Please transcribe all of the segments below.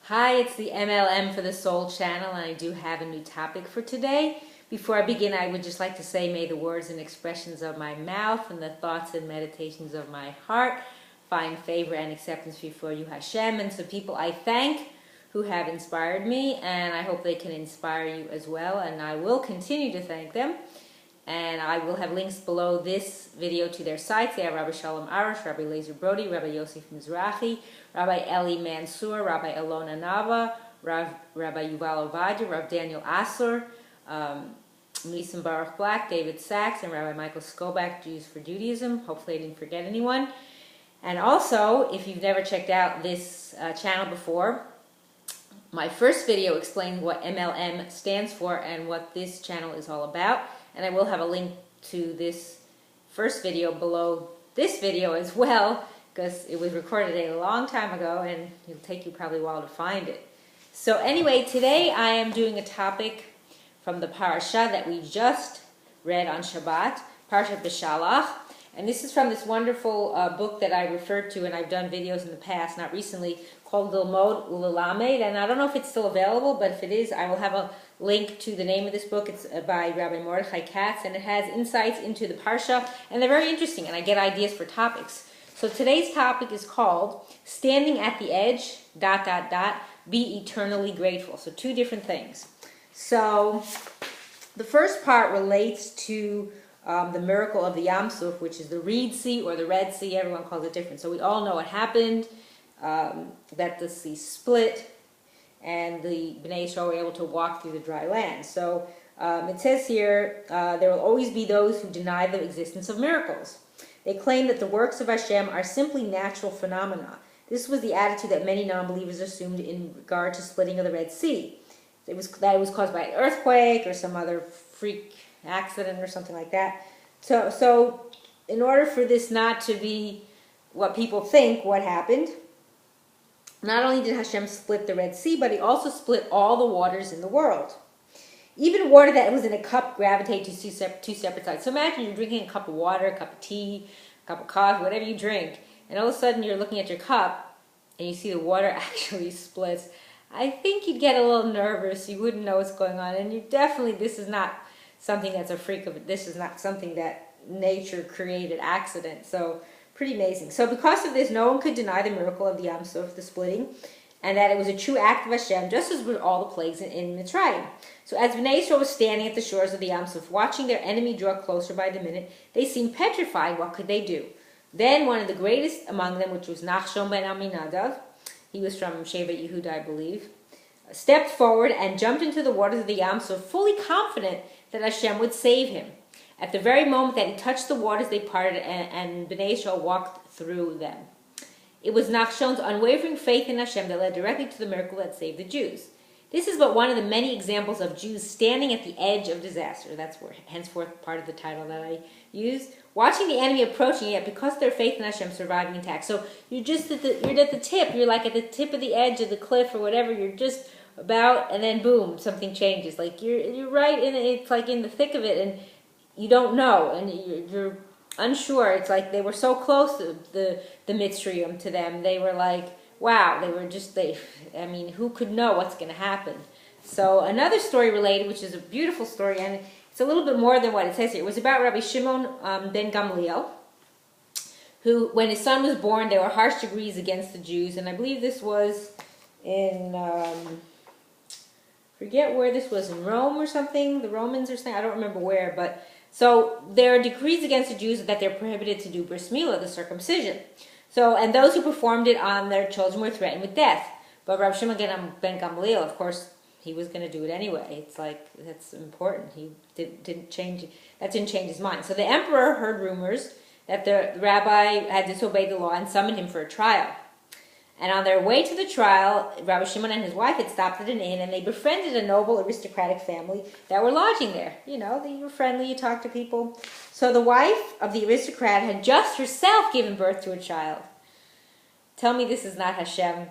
Hi, it's the M.L.M for the Soul channel, and I do have a new topic for today. Before I begin, I would just like to say, may the words and expressions of my mouth and the thoughts and meditations of my heart find favor and acceptance before you, Hashem, and some people I thank who have inspired me, and I hope they can inspire you as well, and I will continue to thank them. And I will have links below this video to their sites. They are Rabbi Shalom Arush, Rabbi Lazer Brody, Rabbi Yosef Mizrahi, Rabbi Eli Mansour, Rabbi Alona Nava, Rabbi Yuval Ovadia, Rav Daniel Asor, Nisan Baruch Black, David Sachs, and Rabbi Michael Skobach, Jews for Judaism. Hopefully I didn't forget anyone. And also, if you've never checked out this channel before, my first video explained what M.L.M stands for and what this channel is all about. And I will have a link to this first video below this video as well, because it was recorded a long time ago and it'll take you probably a while to find it. So anyway, today I am doing a topic from the Parasha that we just read on Shabbat, Parashat Beshalach. And this is from this wonderful book that I referred to, and I've done videos in the past, not recently, called Lilmod, וללמד. And I don't know if it's still available, but if it is, I will have a link to the name of this book. It's by Rabbi Mordechai Katz, and it has insights into the Parsha, and they're very interesting, and I get ideas for topics. So today's topic is called Standing at the Edge, ... be eternally grateful. So two different things. So the first part relates to the miracle of the Yam Suf, which is the Reed Sea or the Red Sea. Everyone calls it different. So we all know what happened, that the sea split, and the Bnei Yisrael were able to walk through the dry land. So it says here, there will always be those who deny the existence of miracles. They claim that the works of Hashem are simply natural phenomena. This was the attitude that many non-believers assumed in regard to splitting of the Red Sea. That it was caused by an earthquake or some other freak accident or something like that. So in order for this not to be what people think what happened, not only did Hashem split the Red Sea, but he also split all the waters in the world. Even water that was in a cup gravitated to two separate sides. So imagine you're drinking a cup of water, a cup of tea, a cup of coffee, whatever you drink, and all of a sudden you're looking at your cup and you see the water actually splits. I think you'd get a little nervous. You wouldn't know what's going on, and this is not something that's a freak of it. This is not something that nature created accident. So pretty amazing. So because of this, no one could deny the miracle of the Yam Suf, the splitting, and that it was a true act of Hashem, just as with all the plagues in Mitzrayim. So as Bnei Yisrael was standing at the shores of the Yam Suf, watching their enemy draw closer by the minute, they seemed petrified. What could they do? Then one of the greatest among them, which was Nachshon ben Aminadav, he was from Shevet Yehuda, I believe, stepped forward and jumped into the waters of the Yam Suf, fully confident that Hashem would save him. At the very moment that he touched the waters, they parted, and Bnei Yisrael walked through them. It was Nachshon's unwavering faith in Hashem that led directly to the miracle that saved the Jews. This is but one of the many examples of Jews standing at the edge of disaster. That's henceforth part of the title that I used. Watching the enemy approaching, yet because of their faith in Hashem, surviving intact. So you're at the tip. You're like at the tip of the edge of the cliff or whatever. You're just about, and then boom, something changes. Like you're right in it. It's like in the thick of it, and you don't know, and you're unsure. It's like they were so close to the Mitzrayim to them. They were like, wow, I mean, who could know what's going to happen? So another story related, which is a beautiful story, and it's a little bit more than what it says here. It was about Rabbi Shimon ben Gamliel, who, when his son was born, there were harsh decrees against the Jews, and I believe this was in, forget where this was, in Rome or something, the Romans or something, I don't remember where, but so there are decrees against the Jews that they're prohibited to do bris milah, the circumcision. So, and those who performed it on their children were threatened with death. But Rabbi Shimon ben Gamliel, of course, he was going to do it anyway. It's like, that's important. He didn't change his mind. So the emperor heard rumors that the rabbi had disobeyed the law and summoned him for a trial. And on their way to the trial, Rabbi Shimon and his wife had stopped at an inn, and they befriended a noble aristocratic family that were lodging there. You know, you were friendly, you talk to people. So the wife of the aristocrat had just herself given birth to a child. Tell me this is not Hashem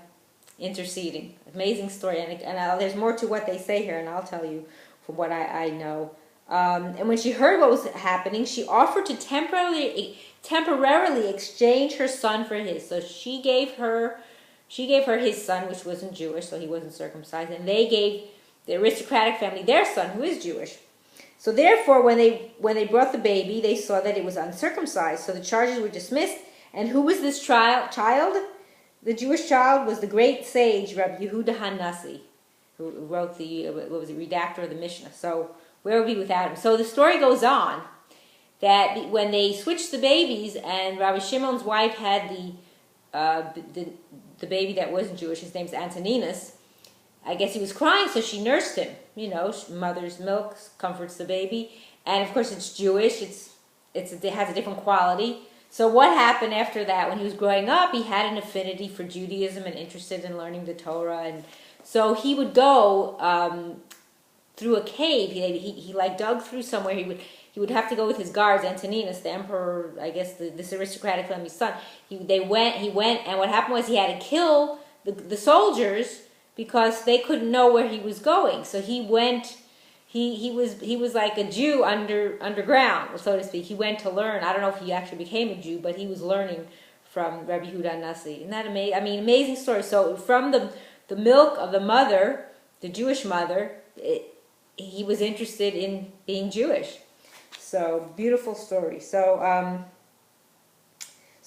interceding. Amazing story. And there's more to what they say here, and I'll tell you from what I know. And when she heard what was happening, she offered to temporarily exchange her son for his. So she She gave her his son, which wasn't Jewish, so he wasn't circumcised, and they gave the aristocratic family their son, who is Jewish. So therefore, when they brought the baby, they saw that it was uncircumcised. So the charges were dismissed. And who was this child? The Jewish child was the great sage Rabbi Yehuda HaNasi, who wrote the redactor of the Mishnah. So where would we be without him? So the story goes on that when they switched the babies, and Rabbi Shimon's wife had the baby that wasn't Jewish, his name's Antoninus. I guess he was crying, so she nursed him. Mother's milk comforts the baby, and of course it's Jewish. It has a different quality. So what happened after that? When he was growing up, he had an affinity for Judaism and interested in learning the Torah, and so he would go through a cave. He dug through somewhere. He would have to go with his guards, Antoninus, the emperor, I guess this aristocratic family's son. He went, and what happened was he had to kill the soldiers because they couldn't know where he was going. So he went. He was like a Jew underground, so to speak. He went to learn. I don't know if he actually became a Jew, but he was learning from Rabbi Yehuda HaNasi. Isn't that amazing? I mean, amazing story. So from the milk of the mother, the Jewish mother, he was interested in being Jewish. So beautiful story. So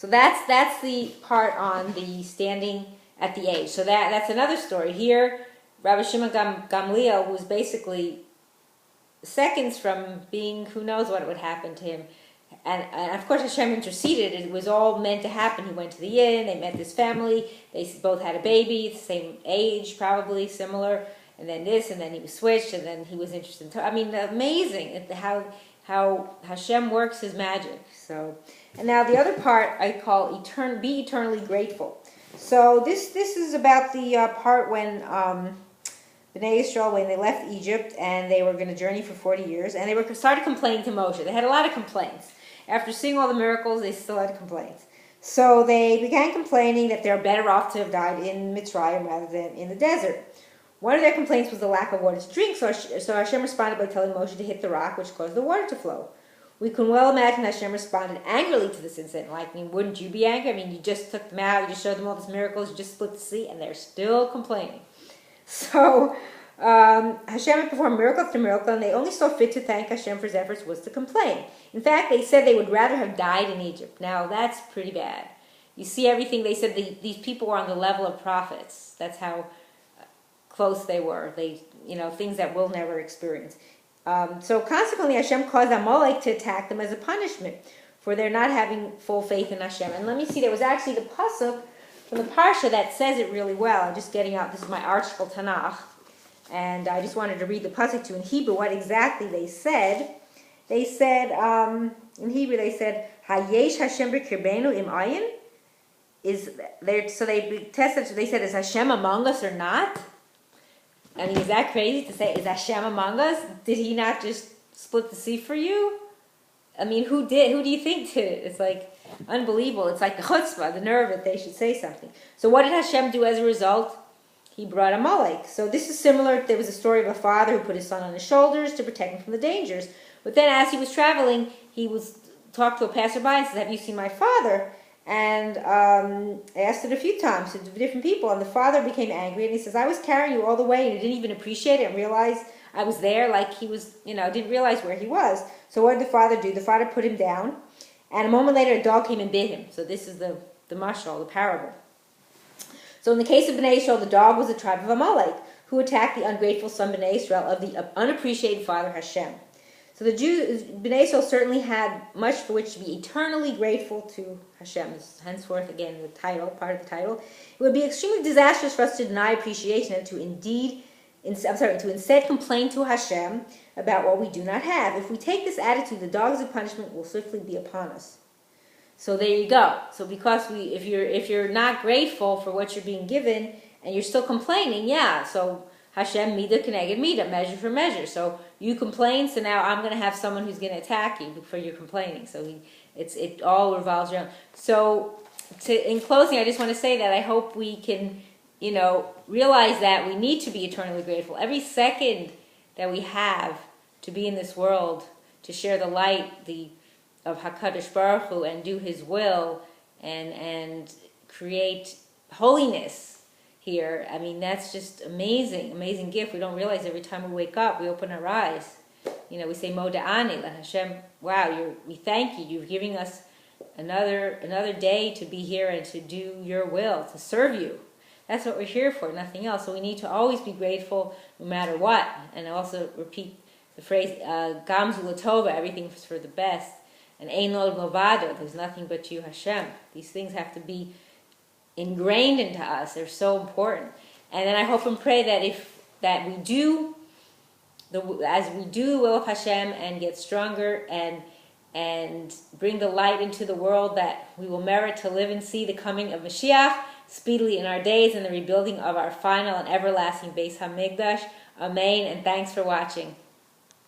that's the part on the standing at the age. So that's another story. Here, Rabbi Shimon Gamliel was basically seconds from being, who knows what would happen to him. And of course Hashem interceded. It was all meant to happen. He went to the inn, they met this family, they both had a baby, the same age, probably similar, and then this, and then he was switched, and then he was interested in amazing how Hashem works his magic. So, and now the other part I call be eternally grateful. So this is about the part when Bnei Yisrael, when they left Egypt and they were going to journey for 40 years, and they started complaining to Moshe. They had a lot of complaints. After seeing all the miracles, they still had complaints. So they began complaining that they're better off to have died in Mitzrayim rather than in the desert. One of their complaints was the lack of water to drink, so Hashem responded by telling Moshe to hit the rock, which caused the water to flow. We can well imagine Hashem responded angrily to this incident. Wouldn't you be angry? I mean, you just took them out, you just showed them all these miracles, you just split the sea, and they're still complaining. So Hashem had performed miracle after miracle, and they only saw fit to thank Hashem for his efforts was to complain. In fact, they said they would rather have died in Egypt. Now, that's pretty bad. You see everything. They said these people were on the level of prophets. That's how close they were. Things that we'll never experience. So consequently, Hashem caused Amalek to attack them as a punishment for their not having full faith in Hashem. And let me see, there was actually the pasuk from the Parsha that says it really well. I'm just getting out, this is my article Tanakh, and I just wanted to read the pasuk to you in Hebrew, what exactly they said. They said, in Hebrew, they said, Hayesh Hashem b'kirbenu im ayin? So they tested, they said, is Hashem among us or not? I mean, is that crazy to say, is Hashem among us? Did he not just split the sea for you? I mean, who did? Who do you think did it? It's like unbelievable. It's like the chutzpah, the nerve that they should say something. So what did Hashem do as a result? He brought Amalek. So this is similar. There was a story of a father who put his son on his shoulders to protect him from the dangers. But then as he was traveling, he talked to a passerby and said, have you seen my father? And asked it a few times to different people. And the father became angry. And he says, I was carrying you all the way and you didn't even appreciate it and realize I was there, like he was, didn't realize where he was. So what did the father do? The father put him down. And a moment later, a dog came and bit him. So this is the mashal, the parable. So in the case of Bnei Yisrael, the dog was the tribe of Amalek, who attacked the ungrateful son Bnei Yisrael of the unappreciated father Hashem. So the Jews, Bnei Yisrael certainly had much for which to be eternally grateful to Hashem. This is henceforth, again, the title, part of the title. It would be extremely disastrous for us to deny appreciation and to instead complain to Hashem about what we do not have. If we take this attitude, the dogs of punishment will swiftly be upon us. So there you go. So because if you're not grateful for what you're being given and you're still complaining, so Hashem mida keneged mida, measure for measure. So you complain, so now I'm going to have someone who's going to attack you for your complaining. So it all revolves around. So in closing, I just want to say that I hope we can, realize that we need to be eternally grateful. Every second that we have to be in this world, to share the light of HaKadosh Baruch Hu and do His will and create holiness here. I mean, that's just amazing gift. We don't realize every time we wake up, we open our eyes. You know, we say Moda'ani, let Hashem, wow, we thank you. You're giving us another day to be here and to do your will, to serve you. That's what we're here for, nothing else. So we need to always be grateful no matter what. And also repeat the phrase, Gam Zu L'Tova, everything is for the best. And Ein Lo Milvado, there's nothing but you, Hashem. These things have to be ingrained into us. They're so important. And then I hope and pray that we do as we do the will of Hashem and get stronger and bring the light into the world, that we will merit to live and see the coming of Mashiach speedily in our days and the rebuilding of our final and everlasting Beis HaMikdash. Amen. And thanks for watching.